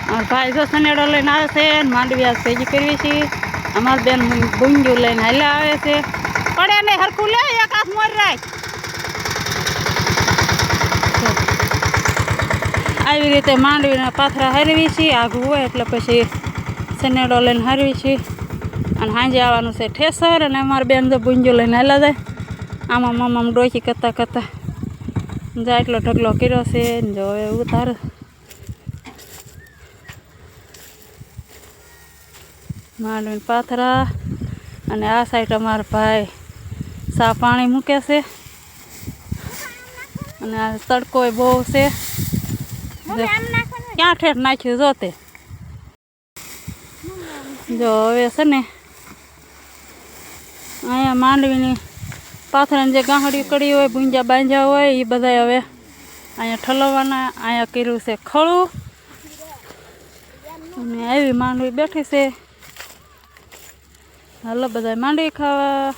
ભાઈ જો સનેડો લઈને આવે છે ને માંડવી આજ ભેગી કરવી છે. અમાર બેન બુંજ્યું લઈને હાલ્યા આવે છે. પડે ને હરખું લે એક હાથ મોર રાખ. આવી રીતે માંડવીના પાથરા હારવી છે. આઘું હોય એટલે પછી સનેડો લઈને હારવી છે. અને સાંજે આવવાનું છે ઠેસર. અને અમારે બેન જો બુંજ્યું લઈને હાલ્યા જાય. આમાં મામા ડોકી કરતા કરતા જાય એટલો ઢગલો કર્યો છે ને જો હવે ઉતાર માંડવીને પાથરા. અને આ સાઈડ અમારા ભાઈ સા પાણી મૂકે છે. અને આ તડકો બહુ છે. ક્યાં ઠેઠ નાખ્યું જોતે જો હવે છે ને અહીંયા માંડવીની પાથરાની જે ગાંહડી કડી હોય ભૂંજા બાંધ્યા હોય એ બધા હવે અહીંયા ઠલવવાના. અહીંયા કર્યું છે ખળું. અને આવી માંડવી બેઠી છે. હાલો બધા માંડવી ખાવા.